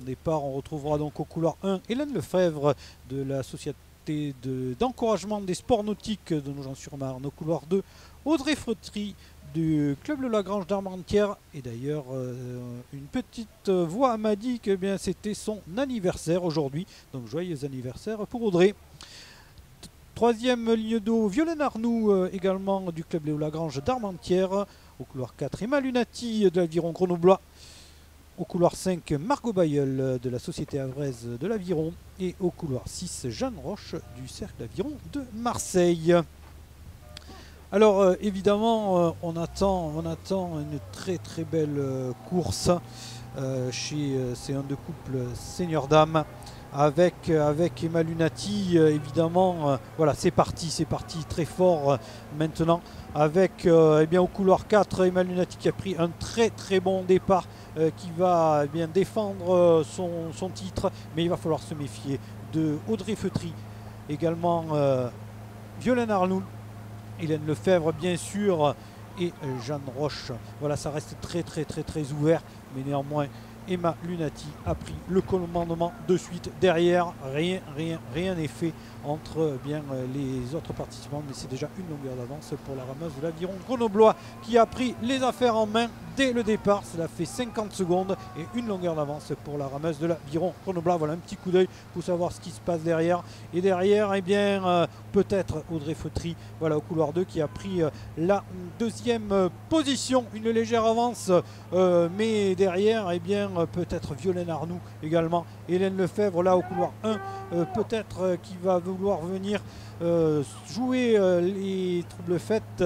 départ. On retrouvera donc au couloir 1 Hélène Lefebvre de la Société d'encouragement des sports nautiques de Nogent-sur-Marne. Au couloir 2, Audrey Freutry du Club de Lagrange d'Armentières. Et d'ailleurs, une petite voix m'a dit que bien c'était son anniversaire aujourd'hui. Donc joyeux anniversaire pour Audrey. Troisième ligne d'eau, Violaine Arnoux, également du Club Léo Lagrange d'Armentières. Au couloir 4, Emma Lunati de l'Aviron Grenoblois. Au couloir 5, Margot Bayeul de la Société Havraise de l'Aviron. Et au couloir 6, Jeanne Roche du Cercle Aviron de Marseille. Alors évidemment, on attend une très belle course chez C1 de couple senior-dame. Avec Emma Lunati, évidemment, voilà, c'est parti très fort maintenant. Avec eh bien, au couloir 4, Emma Lunati qui a pris un très bon départ, qui va eh bien, défendre son titre, mais il va falloir se méfier de Audrey Freutry, également Violaine Arnoux, Hélène Lefebvre bien sûr, et Jeanne Roche. Voilà, ça reste très ouvert, mais néanmoins Emma Lunati a pris le commandement de suite. Derrière, rien n'est fait entre bien les autres participants, mais c'est déjà une longueur d'avance pour la rameuse de l'Aviron grenoblois qui a pris les affaires en main dès le départ. Cela fait 50 secondes et une longueur d'avance pour la rameuse de l'Aviron grenoblois. Voilà un petit coup d'œil pour savoir ce qui se passe derrière. Et derrière, eh bien, peut-être Audrey Freutry, voilà, au couloir 2 qui a pris la deuxième position. Une légère avance, mais derrière, eh bien, peut-être Violaine Arnoux également. Hélène Lefebvre là au couloir 1, peut-être qui va vouloir venir jouer les troubles faites.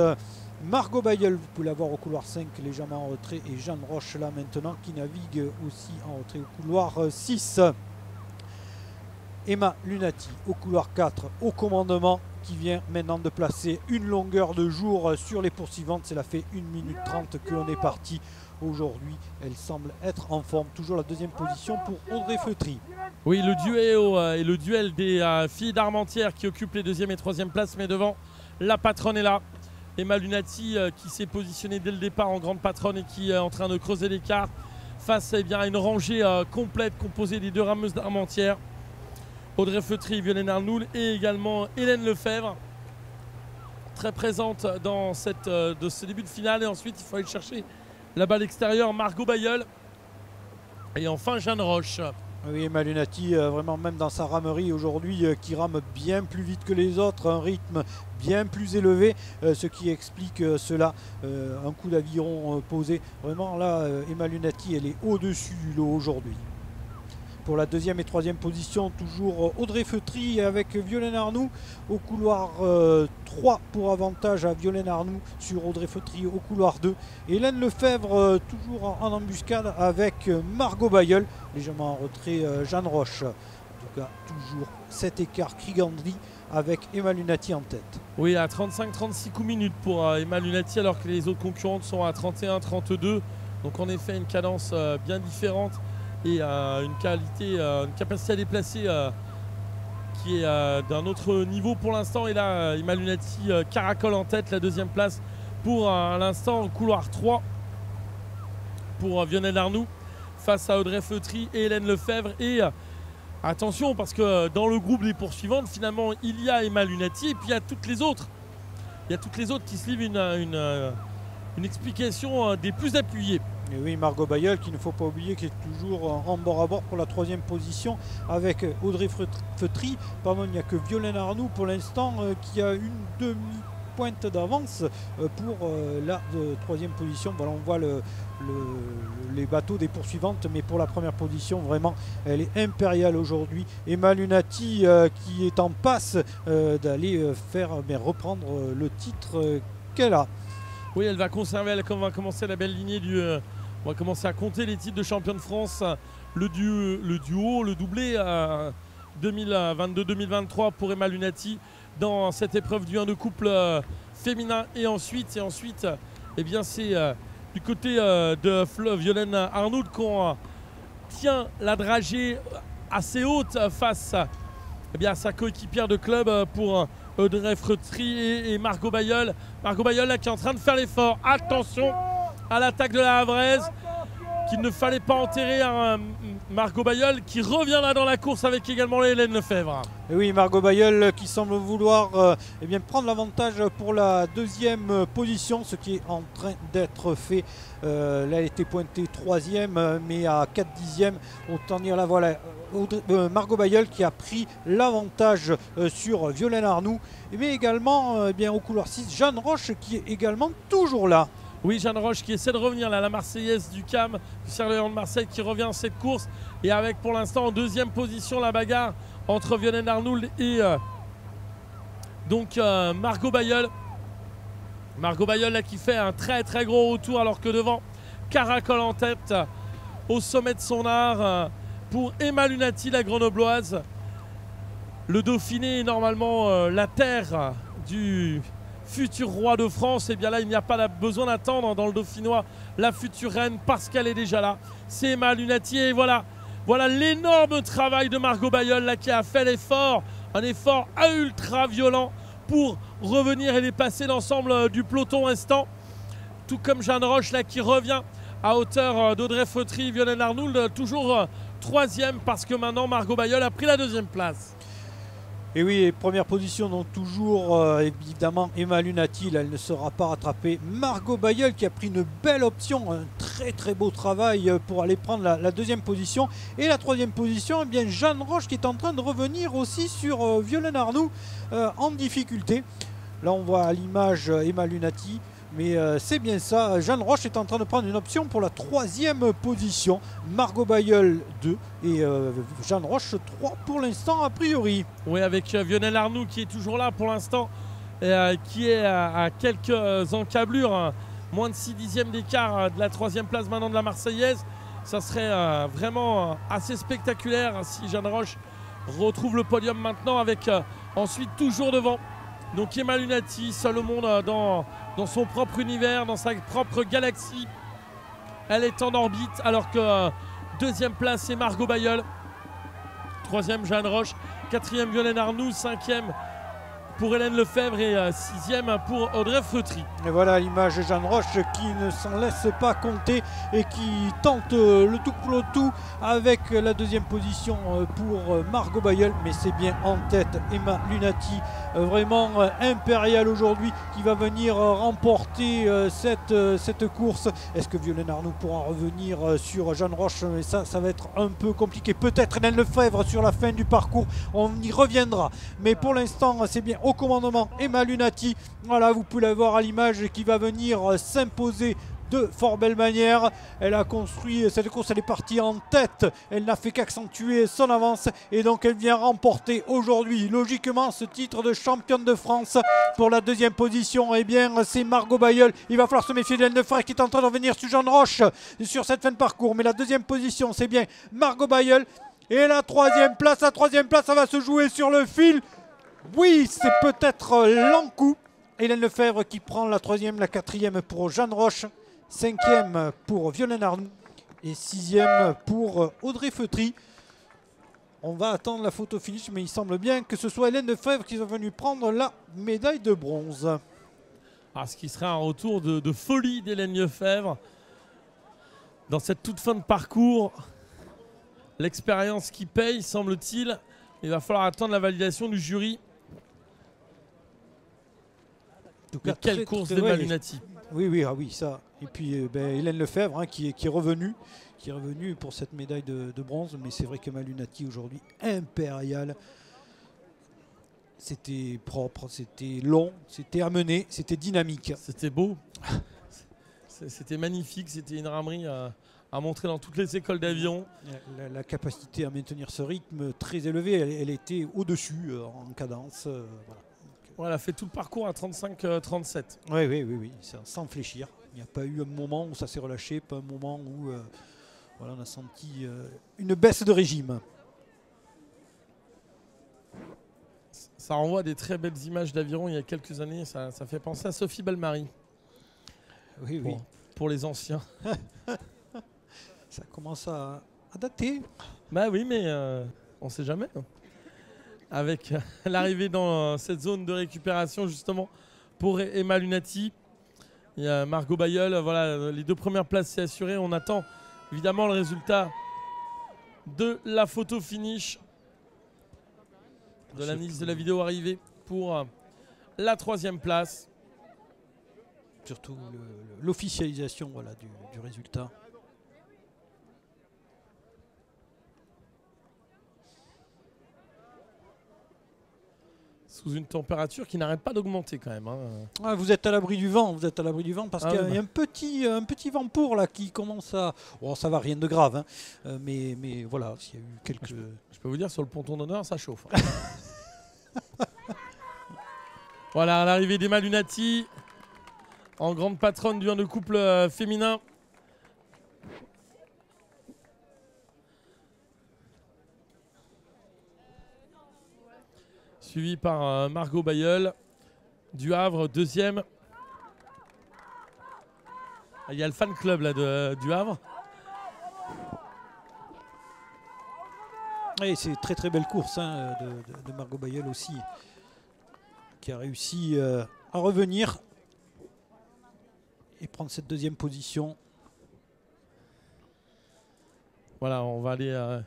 Margot Bayeul, vous pouvez la voir au couloir 5 légèrement en retrait, et Jeanne Roche là maintenant qui navigue aussi en retrait au couloir 6. Emma Lunati au couloir 4 au commandement, qui vient maintenant de placer une longueur de jour sur les poursuivantes. Cela fait 1 minute 30 que l'on est parti. Aujourd'hui, elle semble être en forme. Toujours la deuxième position pour Audrey Freutry. Oui, le duo et le duel des filles d'Armentières qui occupent les deuxième et troisième places, mais devant, la patronne est là. Emma Lunati qui s'est positionnée dès le départ en grande patronne et qui est en train de creuser l'écart face eh bien, à une rangée complète composée des deux rameuses d'Armentières. Audrey Freutry, Violaine Arnoux et également Hélène Lefebvre, très présente dans de ce début de finale. Et ensuite, il faut aller chercher la balle extérieure, Margot Bayeul. Et enfin, Jeanne Roche. Oui, Emma Lunati, vraiment même dans sa ramerie aujourd'hui, qui rame bien plus vite que les autres, un rythme bien plus élevé, ce qui explique cela. Un coup d'aviron posé. Vraiment là, Emma Lunati, elle est au-dessus du lot aujourd'hui. Pour la deuxième et troisième position, toujours Audrey Freutry avec Violaine Arnoux. Au couloir 3 pour avantage à Violaine Arnoux sur Audrey Freutry au couloir 2. Hélène Lefebvre toujours en embuscade avec Margot Bayeul. Légèrement en retrait Jeanne Roche. En tout cas, toujours cet écart Krigandry avec Emma Lunati en tête. Oui, à 35-36 coups minutes pour Emma Lunati, alors que les autres concurrentes sont à 31-32. Donc en effet, une cadence bien différente. Et une capacité à déplacer qui est d'un autre niveau pour l'instant. Et là, Emma Lunati caracole en tête, la deuxième place pour l'instant, couloir 3 pour Violaine Arnoux face à Audrey Freutry et Hélène Lefebvre. Et attention, parce que dans le groupe des poursuivantes, finalement, il y a Emma Lunati et puis il y a toutes les autres. Il y a toutes les autres qui se livrent une explication des plus appuyées. Et oui, Margot Bayeul, qu'il ne faut pas oublier, qui est toujours en bord à bord pour la troisième position avec Audrey Freutry. Pardon, il n'y a que Violaine Arnoux pour l'instant qui a une demi-pointe d'avance pour la troisième position. Voilà, on voit les bateaux des poursuivantes, mais pour la première position, vraiment, elle est impériale aujourd'hui. Emma Lunati qui est en passe d'aller reprendre le titre qu'elle a. Oui, elle va conserver, elle va commencer la belle lignée on va commencer à compter les titres de champion de France, le duo, le doublé 2022-2023 pour Emma Lunati dans cette épreuve du 1 de couple féminin. Et ensuite eh bien c'est du côté de Violaine Arnoux qu'on tient la dragée assez haute face eh bien, à sa coéquipière de club pour Audrey Freutry et Margot Bayeul. Margot Bayeul là, qui est en train de faire l'effort. Attention à l'attaque de la Havraise, qu'il ne fallait pas enterrer Margot Bayeul qui revient là dans la course avec également Hélène Lefebvre. Et oui, Margot Bayeul qui semble vouloir eh bien, prendre l'avantage pour la deuxième position, ce qui est en train d'être fait. Là, elle était pointée troisième, mais à 4 dixièmes. Autant dire là, voilà, Margot Bayeul qui a pris l'avantage sur Violaine Arnoux. Mais également, eh bien, au couloir 6, Jeanne Roche qui est également toujours là. Oui, Jeanne Roche qui essaie de revenir là, la Marseillaise du CAM, du Cerf-Léon de Marseille qui revient à cette course. Et avec pour l'instant en deuxième position la bagarre entre Violaine Arnoux et Margot Bayeul. Margot Bayeul là, qui fait un très très gros retour alors que devant Caracol en tête au sommet de son art pour Emma Lunati, la grenobloise. Le Dauphiné est normalement la terre du futur roi de France. Et bien là il n'y a pas besoin d'attendre dans le Dauphinois la future reine parce qu'elle est déjà là. C'est Emma Lunati et voilà l'énorme travail de Margot Bayeul là, qui a fait l'effort, un effort ultra violent pour revenir et dépasser l'ensemble du peloton restant. Tout comme Jeanne Roche là, qui revient à hauteur d'Audrey Feutry, Violaine Arnoux, toujours troisième parce que maintenant Margot Bayeul a pris la deuxième place. Et oui, première position, donc toujours évidemment Emma Lunati, là, elle ne sera pas rattrapée. Margot Bayeul qui a pris une belle option, un très très beau travail pour aller prendre la deuxième position. Et la troisième position, eh bien Jeanne Roche qui est en train de revenir aussi sur Violaine Arnoux en difficulté. Là on voit à l'image Emma Lunati. Mais c'est bien ça, Jeanne Roche est en train de prendre une option pour la troisième position. Margot Bayeul 2 et Jeanne Roche 3 pour l'instant a priori. Oui, avec Violaine Arnoux qui est toujours là pour l'instant, qui est à quelques encablures, moins de 6 dixièmes d'écart de la troisième place maintenant de la Marseillaise. Ça serait vraiment assez spectaculaire si Jeanne Roche retrouve le podium maintenant avec ensuite toujours devant. Donc Emma Lunati, seule au monde dans son propre univers, dans sa propre galaxie. Elle est en orbite alors que deuxième place c'est Margot Bayeul. Troisième Jeanne Roche. Quatrième Violaine Arnoux. Cinquième pour Hélène Lefebvre et sixième pour Audrey Feutry. Et voilà l'image de Jeanne Roche qui ne s'en laisse pas compter et qui tente le tout pour le tout avec la deuxième position pour Margot Bayeul. Mais c'est bien en tête Emma Lunati, vraiment impériale aujourd'hui, qui va venir remporter cette course. Est-ce que Violaine Arnoux pourra revenir sur Jeanne Roche? Mais ça va être un peu compliqué. Peut-être Hélène Lefebvre sur la fin du parcours, on y reviendra. Mais pour l'instant c'est bien au commandement Emma Lunati. Voilà, vous pouvez la voir à l'image, qui va venir s'imposer de fort belle manière. Elle a construit cette course, elle est partie en tête, elle n'a fait qu'accentuer son avance et donc elle vient remporter aujourd'hui logiquement ce titre de championne de France. Pour la deuxième position, eh bien c'est Margot Bayeul. Il va falloir se méfier d'Hélène Lefebvre qui est en train de revenir sur Jeanne Roche sur cette fin de parcours, mais la deuxième position c'est bien Margot Bayeul. Et la troisième place, ça va se jouer sur le fil. Oui, c'est peut-être l'en-coup. Hélène Lefebvre qui prend la troisième, la quatrième pour Jeanne Roche, cinquième pour Violaine Arnoux et sixième pour Audrey Feutry. On va attendre la photo finish, mais il semble bien que ce soit Hélène Lefebvre qui est venue prendre la médaille de bronze. Ah, ce qui serait un retour de folie d'Hélène Lefebvre dans cette toute fin de parcours. L'expérience qui paye, semble-t-il. Il va falloir attendre la validation du jury. En tout cas, quelle course d'Emma Lunati. Oui, ah oui, ça. Et puis Hélène Lefebvre hein, qui est revenue pour cette médaille de bronze. Mais c'est vrai qu'Emma Lunati aujourd'hui, impériale. C'était propre, c'était long, c'était amené, c'était dynamique. C'était beau. C'était magnifique, c'était une ramerie à montrer dans toutes les écoles d'avion. La capacité à maintenir ce rythme très élevé, elle était au-dessus en cadence. Voilà. Ouais, elle a fait tout le parcours à 35-37. Oui, sans fléchir. Il n'y a pas eu un moment où ça s'est relâché, pas un moment où voilà, on a senti une baisse de régime. Ça renvoie à des très belles images d'aviron il y a quelques années. Ça fait penser à Sophie Belmary. Oui. Pour les anciens. Ça commence à dater. Bah oui, mais on ne sait jamais. Avec l'arrivée dans cette zone de récupération justement pour Emma Lunati. Il y a Margot Bayeul. Voilà, les deux premières places c'est assuré. On attend évidemment le résultat de la photo finish, de l'analyse de la vidéo arrivée pour la 3e place. Surtout l'officialisation voilà, du résultat. Sous une température qui n'arrête pas d'augmenter quand même. Hein. Ah, vous êtes à l'abri du vent, parce qu'il y a un petit vent pour là qui commence à... Bon, ça va, rien de grave, hein. Mais voilà, s'il y a eu quelques... Je peux vous dire, sur le ponton d'honneur, ça chauffe. Voilà, l'arrivée d'Emma Lunati, en grande patronne du 1 de couple féminin. Suivi par Margot Bayeul du Havre, 2e. Il y a le fan club là, du Havre. Et c'est très très belle course hein, de Margot Bayeul aussi, qui a réussi à revenir et prendre cette 2e position. Voilà, on va aller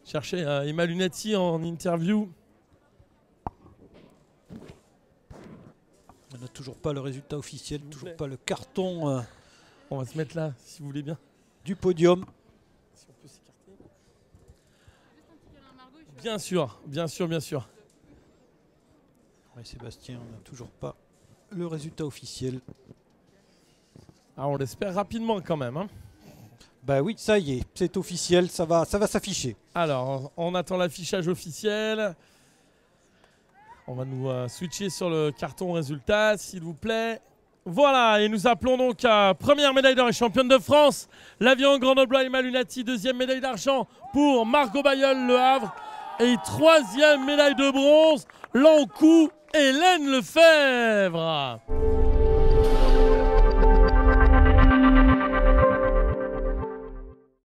chercher Emma Lunati en interview. On n'a toujours pas le résultat officiel, toujours pas le carton on va se mettre là, si vous voulez bien. Du podium. Si on peut s'écarter. Bien sûr, bien sûr, bien sûr. Ouais, Sébastien, on n'a toujours pas le résultat officiel. Ah, on l'espère rapidement quand même. Hein. Bah oui, ça y est, c'est officiel, ça va s'afficher. Alors, on attend l'affichage officiel. On va nous switcher sur le carton résultat, s'il vous plaît. Voilà, et nous appelons donc première médaille d'or et championne de France, l'avion Grenoble Emma Lunati, 2e médaille d'argent pour Margot Bayeul Le Havre et 3e médaille de bronze, Lancou Hélène Lefebvre.